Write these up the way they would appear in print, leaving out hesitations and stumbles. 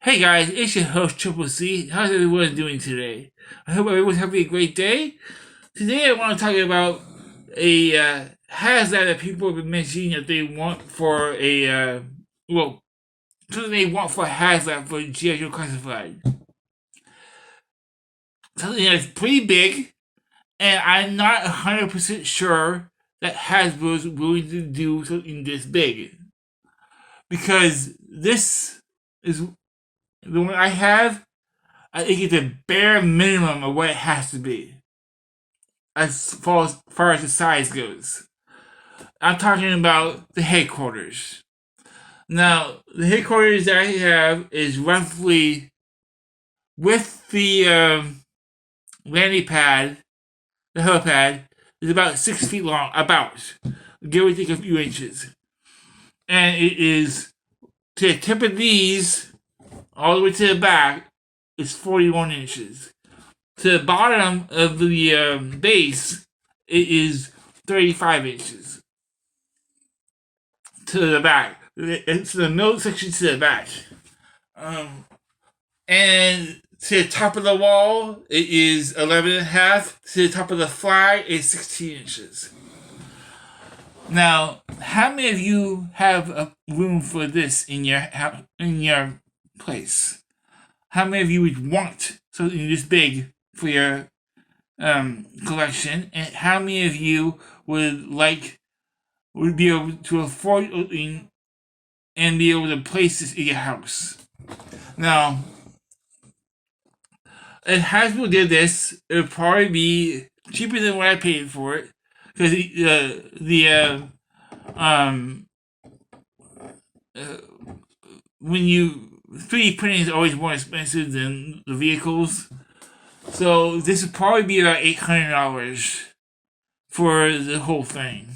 Hey guys, it's your host Triple C. How's everyone doing today? I hope everyone's having a great day. Today I want to talk about a Haslab that people have been mentioning that they want for something they want for Haslab for G.I. Joe Classified. Something that's pretty big, and I'm not 100% sure that Hasbro's willing to do something this big. Because this is the one I have. I think it's a bare minimum of what it has to be as far as the size goes. I'm talking about the headquarters. Now, the headquarters that I have is roughly with the landing pad, the helipad, is about 6 feet long, about give or take a few inches, and it is to the tip of these all the way to the back is 41 inches. To the bottom of the base, it is 35 inches. To the back. It's the middle section to the back. And to the top of the wall, it is 11 and a half. To the top of the flag, it's 16 inches. Now, how many of you have a room for this in your place? How many of you would want something this big for your collection, and how many of you would be able to afford something and be able to place this in your house? Now, if Hasbro did this, it would probably be cheaper than what I paid for it, because when you 3D printing is always more expensive than the vehicles. So this would probably be about $800 for the whole thing.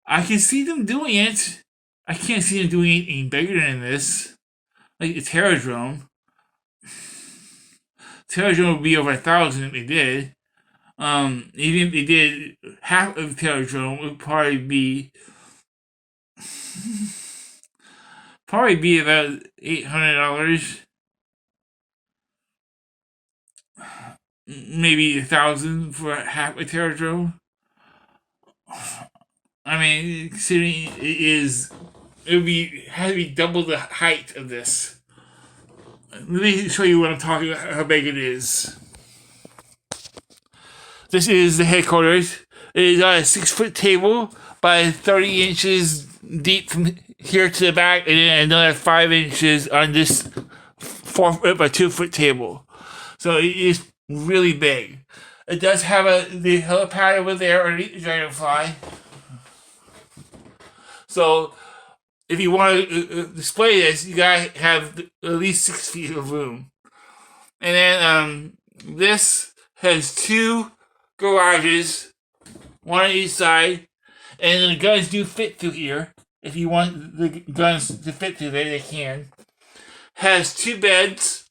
I can see them doing it. I can't see them doing anything bigger than this. Like the Terradrome. Terradrome would be over 1,000 if they did. Even if they did half of Terradrome, it would probably be about $800. Maybe 1,000 for half a Terradrome. I mean, considering it has to be double the height of this. Let me show you what I'm talking about, how big it is. This is the headquarters. It is on a 6-foot table by 30 inches deep from here to the back, and then another 5 inches on this 4-foot by 2-foot table. So it is really big. It does have the helipad over there underneath the Dragonfly. So if you want to display this, you gotta have at least 6 feet of room. And then this has 2 garages, one on each side, and the guns do fit through here. If you want the guns to fit through there, they can. Has 2 beds.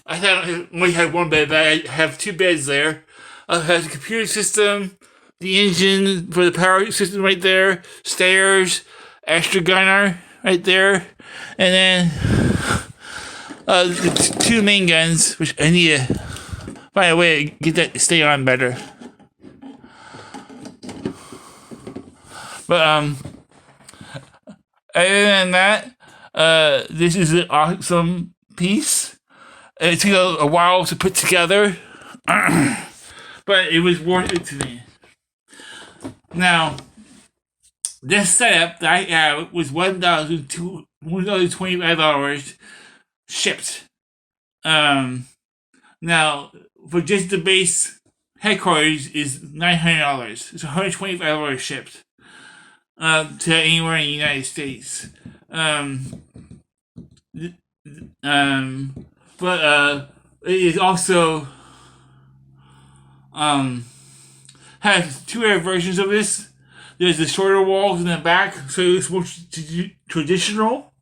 I thought I only had 1 bed, but I have 2 beds there. Has a computer system, the engine for the power system right there, stairs, extra gunner right there, and then the 2 main guns, which I need to find a way to get that to stay on better. But other than that, this is an awesome piece. It took a while to put together, but it was worth it to me. Now, this setup that I have was $1,025 shipped. Now, for just the base headquarters is $900. It's $125 shipped to anywhere in the United States. But it is also has 2 other versions of this. There's the shorter walls in the back, so it's more traditional.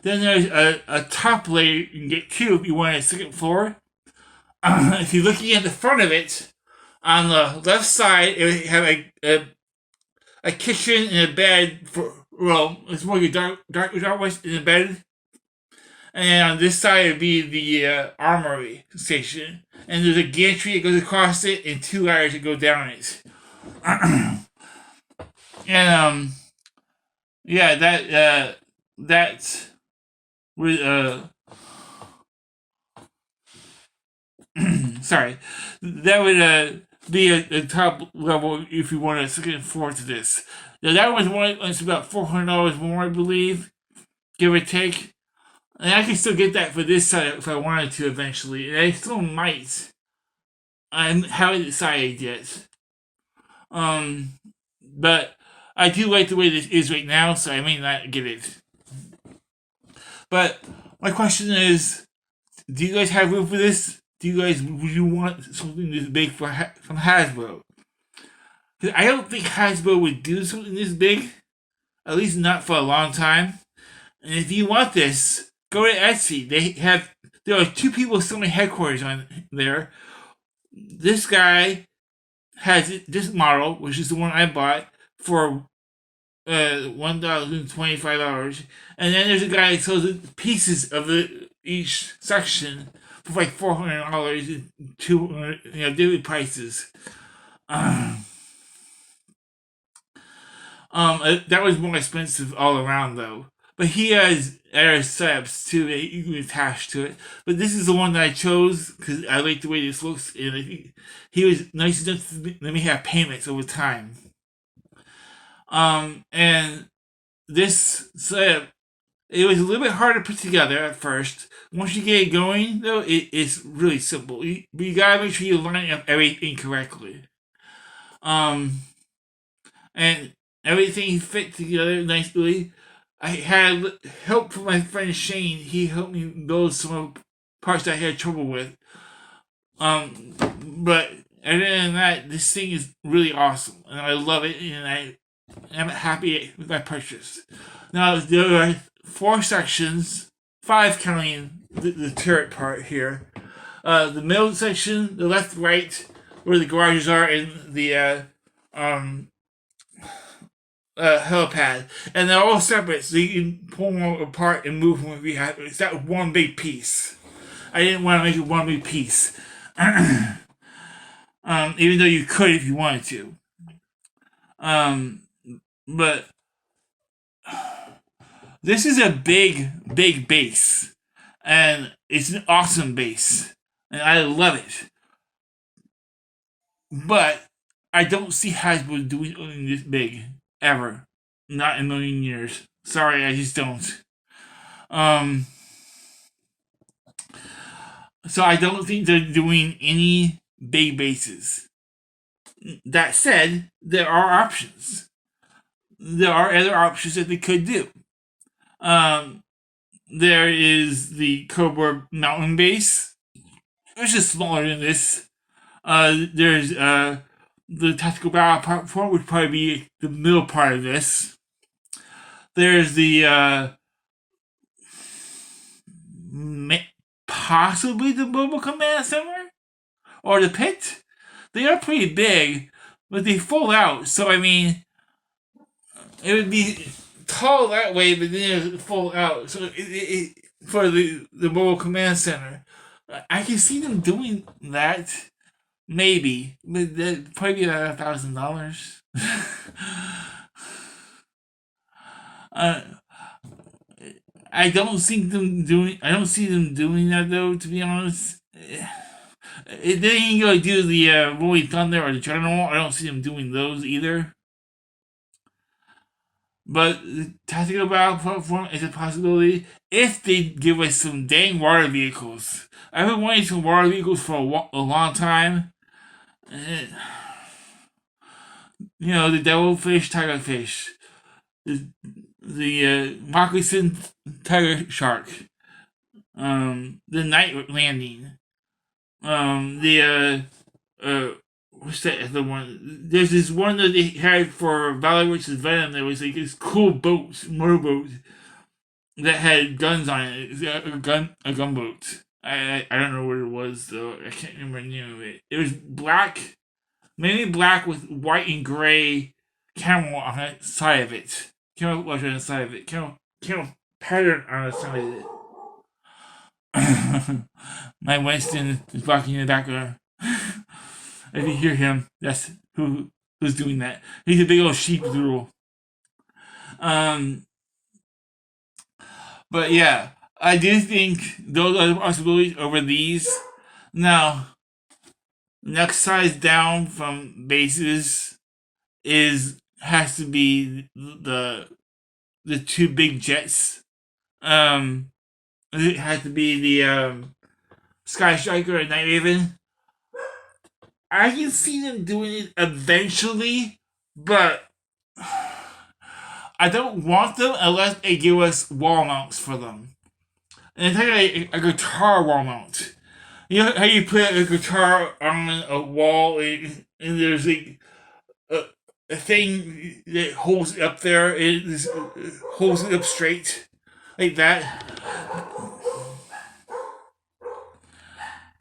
Then there's a top layer you can get 2 if you want a second floor. If you're looking at the front of it, on the left side, it would have a kitchen and a bed for, well, it's more like a dark west in a bed. and then on this side would be the armory station, and there's a gantry that goes across it and two ladders that go down it. And yeah, that would sorry, that would be a top level if you want to look forward to this. Now that was about $400 more, I believe, give or take. And I can still get that for this side if I wanted to eventually. And I still might. I haven't decided yet. But I do like the way this is right now, so I may not get it. But my question is, do you guys have room for this? Would you want something this big from Hasbro? Because I don't think Hasbro would do something this big, at least not for a long time. And if you want this, go to Etsy. There are two people selling headquarters on there. This guy has this model, which is the one I bought, for $1,025, and then there's a guy that sells pieces of each section for like $400 and $200, daily prices. That was more expensive all around though. But he has air setups too that you can attach to it. But this is the one that I chose because I like the way this looks, and he was nice enough to let me have payments over time. And this setup, it was a little bit hard to put together at first. Once you get it going, though, it's really simple. But you gotta make sure you line up everything correctly. And everything fit together nicely. I had help from my friend Shane. He helped me build some parts that I had trouble with. But other than that, this thing is really awesome, and I love it, and I'm happy with my purchase. Now there are 4 sections, 5 counting the turret part here. The middle section, the left, right, where the garages are, and the helipad, and they're all separate, so you can pull them apart and move them if you have. It's that one big piece. I didn't want to make it one big piece, even though you could if you wanted to. But this is a big base, and it's an awesome base, and I love it. But I don't see Hasbro doing something this big ever, not in a million years. Sorry, I just don't. So I don't think they're doing any big bases. That said, there are options. There are other options that they could do. There is the Cobra Mountain Base, which is smaller than this. There's the Tactical Battle Platform, would probably be the middle part of this. There's the possibly the Mobile Command Center or the pit. They are pretty big, but they fold out. So I mean, it would be tall that way, but then it would fold out. So for the Mobile Command Center, I can see them doing that. Maybe, but that'd probably be about $1,000. I don't see them doing. I don't see them doing that though. To be honest, they ain't gonna do the Rolling Thunder or the General. I don't see them doing those either. But the Tactical Battle Platform is a possibility if they give us some dang water vehicles. I've been wanting some water vehicles for a long time. The devilfish, tigerfish, the moccasin tiger shark, the night landing, what's that other one? There's this one that they had for Valley vs. Venom that was like this cool motorboat that had guns on it. A gunboat. I don't know what it was though. I can't remember the name of it. It was black, mainly black with white and gray camel on the side of it. Camel on the side of it. Camel pattern on the side of it. My Winston is walking in the background. If you hear him, that's who's doing that. He's a big old sheep doodle. Um, but yeah, I do think those are the possibilities over these. Now, next size down from bases is has to be the two big jets. Um, it has to be the Sky Striker and Night Raven. I can see them doing it eventually, but I don't want them unless they give us wall mounts for them. And it's like a guitar wall mount. You know how you put a guitar on a wall and there's like a thing that holds it up there, it holds it up straight like that.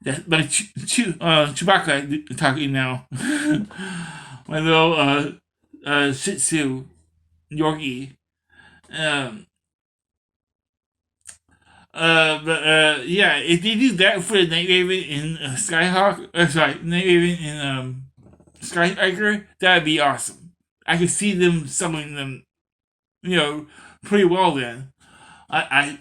That's my Chewbacca talking now. My little Shih Tzu Yorkie. Um, yeah, if they do that for the Night Raven in Skyhawk, sorry, Night Raven in Sky Striker, that'd be awesome. I could see them selling them, pretty well then. I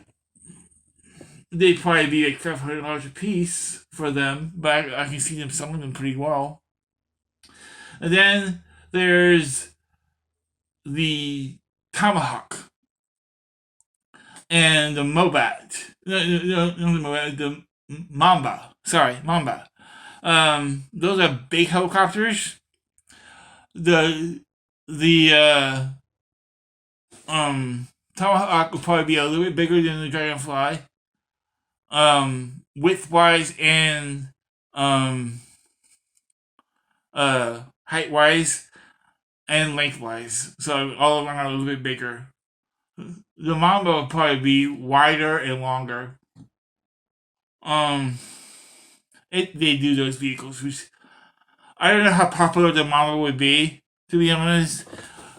they'd probably be like $500 a piece for them, but I can see them selling them pretty well. And then there's the Tomahawk and the Mobat. No, the Mobat, the Mamba. Sorry, Mamba. Those are big helicopters. The Tomahawk will probably be a little bit bigger than the Dragonfly. Width wise and height wise and length wise. So all around a little bit bigger. The Mamba will probably be wider and longer. If they do those vehicles, which I don't know how popular the Mamba would be, to be honest.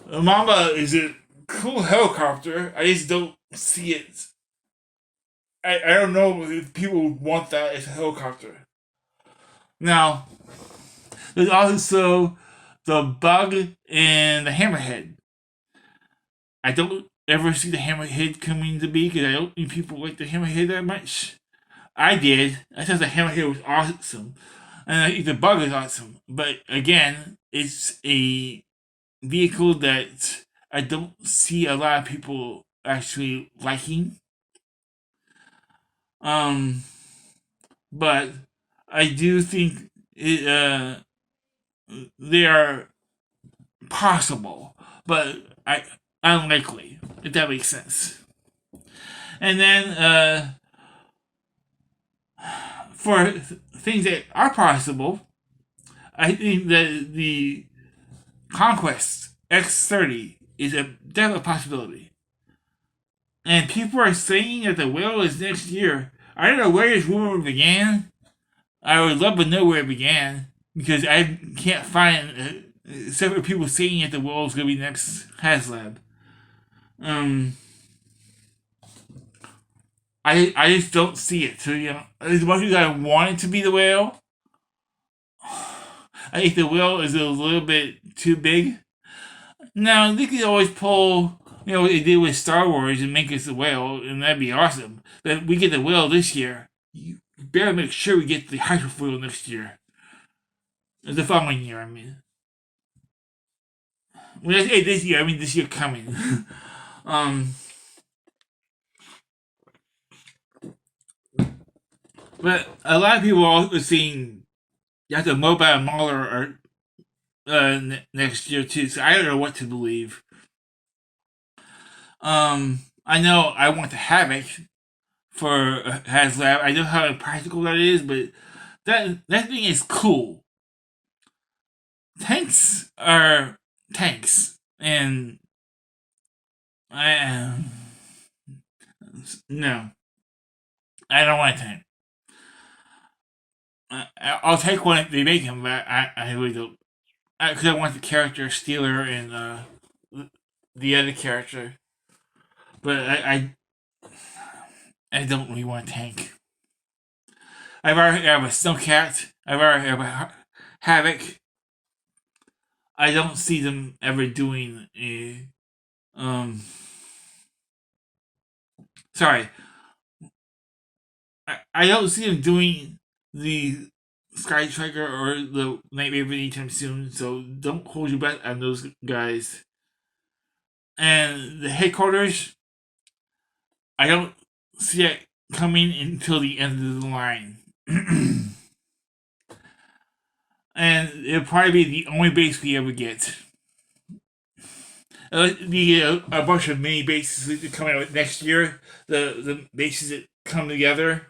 The Mamba is a cool helicopter. I just don't see it. I don't know if people would want that as a helicopter. Now, there's also the Bug and the Hammerhead. I don't ever see the Hammerhead coming to be because I don't think people like the Hammerhead that much. I did. I thought the Hammerhead was awesome. And I think the Bug is awesome. But again, it's a vehicle that I don't see a lot of people actually liking. But I do think they are possible, but unlikely, if that makes sense. And then for things that are possible, I think that the Conquest X30 is a definite possibility. And people are saying that the whale is next year. I don't know where this rumor began. I would love to know where it began because I can't find several people saying that the whale is going to be next Haslab. I just don't see it. So as much as I want it to be the whale, I think the whale is a little bit too big. Now they could always pull, what they did with Star Wars and make us the whale, and that'd be awesome. But we get the whale this year. You better make sure we get the hydrofoil next year. The following year, I mean. When I say this year, I mean this year coming. But a lot of people are also saying that the Mobile Mauler are next year too, so I don't know what to believe. I know I want the Havoc for Haslab. I know how practical that is, but that thing is cool. Tanks are tanks, and no, I don't want a tank. I'll take one if they make them, but I really don't. Because I want the character Steeler and the other character, but I don't really want a tank. I've already have a Snowcat. I've already have a Havoc. I don't see them ever doing a sorry. I don't see them doing the Sky Striker or the Night Raven anytime soon, so don't hold your breath on those guys. And the headquarters, I don't see it coming until the end of the line. And it'll probably be the only base we ever get. Be a bunch of mini bases that come out next year. The bases that come together.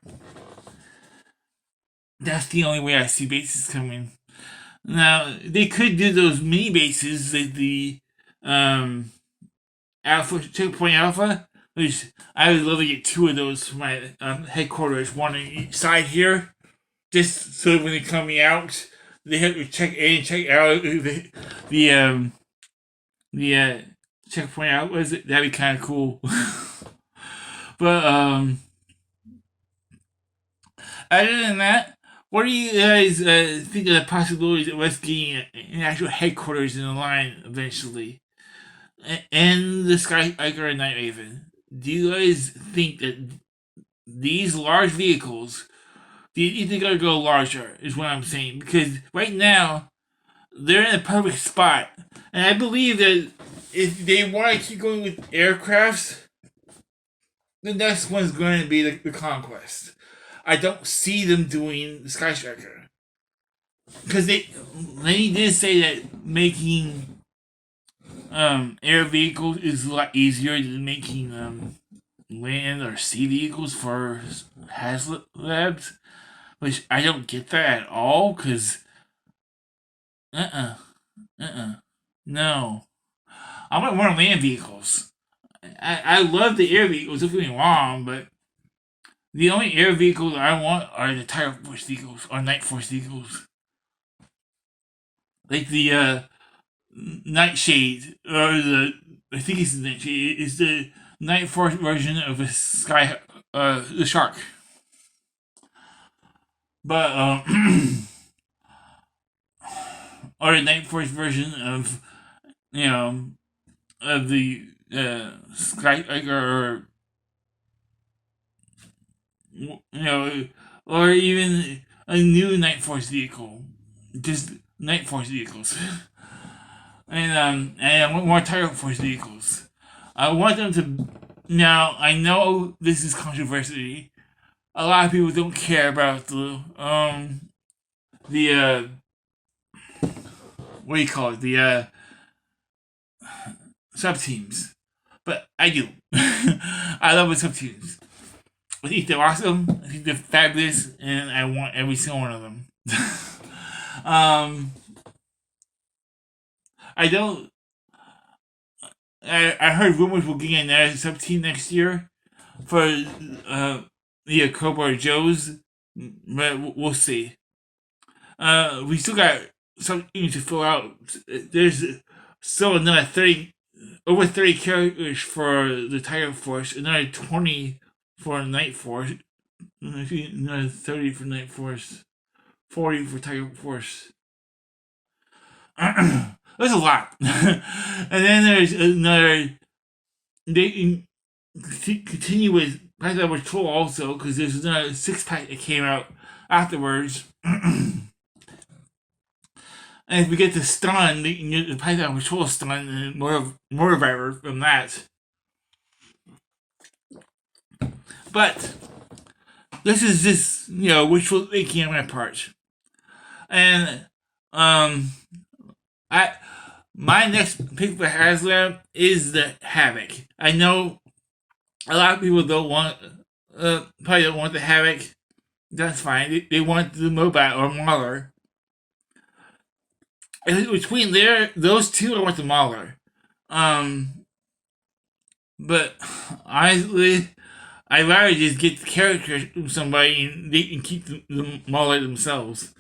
That's the only way I see bases coming. Now they could do those mini bases, like the Alpha Checkpoint Alpha, which I would love to get 2 of those for my headquarters, one on each side here, just so when they come out, they have to check in and check out the checkpoint out. Was it? That'd be kind of cool. But other than that, what do you guys think of the possibilities of us getting an actual headquarters in the line eventually? And the Sky Iker and Night Raven. Do you guys think that these large vehicles, do you think they're going to go larger, is what I'm saying? Because right now, they're in a perfect spot. And I believe that if they want to keep going with aircrafts, the next one's going to be the Conquest. I don't see them doing the Sky Striker. Because they did say that making air vehicles is a lot easier than making land or sea vehicles for Haslab, which I don't get that at all. Because no, I want more land vehicles. I love the air vehicles. Don't get me wrong, but the only air vehicles I want are the Tire Force vehicles or Night Force vehicles, like the Nightshade, or I think it's the Nightshade. It's the Night Force version of a the Shark. But or the Night Force version of of the Sky or or even a new Night Force vehicle, just Night Force vehicles. And I want more Tire Force vehicles. I want them to. Now I know this is controversy. A lot of people don't care about the what do you call it, the sub teams, but I do. I love the sub teams. I think they're awesome. I think they're fabulous, and I want every single one of them. I don't. I heard rumors we're getting another sub team next year for the Cobra Joes, but we'll see. We still got something to fill out. There's still another 30 characters for the Tiger Force, another 20 for Night Force, another 30 for Night Force, 40 for Tiger Force. That's a lot. And then there's another. They can continue with Python Patrol also, because there's another 6-pack that came out afterwards. And if we get the stun, they can get the Python Patrol stun and more Reviver from that. But this is just, wishful thinking on my part. And my next pick for Haslab is the Havoc. I know a lot of people probably don't want the Havoc. That's fine. They want the Mobile or Mauler. And between those two, I want the Mauler. But honestly, I'd rather just get the character from somebody and they can keep the Mauler themselves.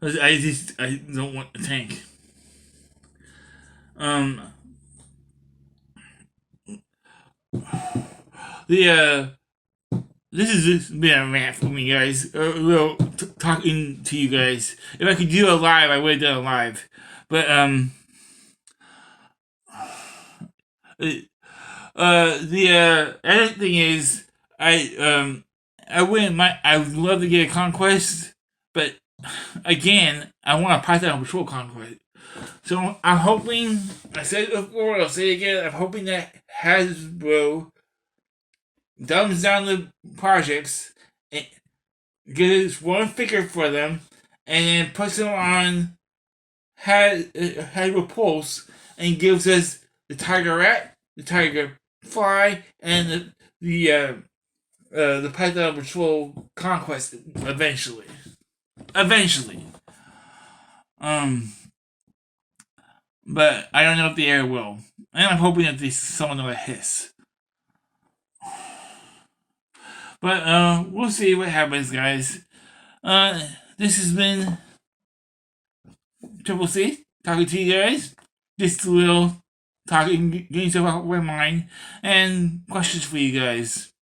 I don't want the tank. The this has just been a rant for me, guys. A little talking to you guys. If I could do a live, I would have done a live. But the other thing is, I wouldn't mind. I would love to get a conquest, but again, I want a Python Patrol conquest. So I'm hoping. I said it before. I'll say it again. I'm hoping that Hasbro dumbs down the projects and gets one figure for them, and then puts them on Hasbro Pulse and gives us the Tiger Rat, the Tiger Fly, and the Python Patrol Conquest eventually. Eventually. But I don't know if the air will. And I'm hoping that they summon a hiss. But we'll see what happens, guys. This has been Triple C talking to you guys. Just a little talking, getting stuff out of my mind, and questions for you guys.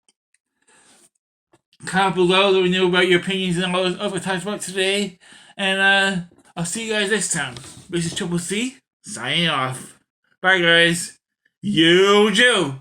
Comment below, let me know about your opinions and all those other talked about today. And I'll see you guys next time. This is Triple C signing off. Bye, guys. Yo, Joe.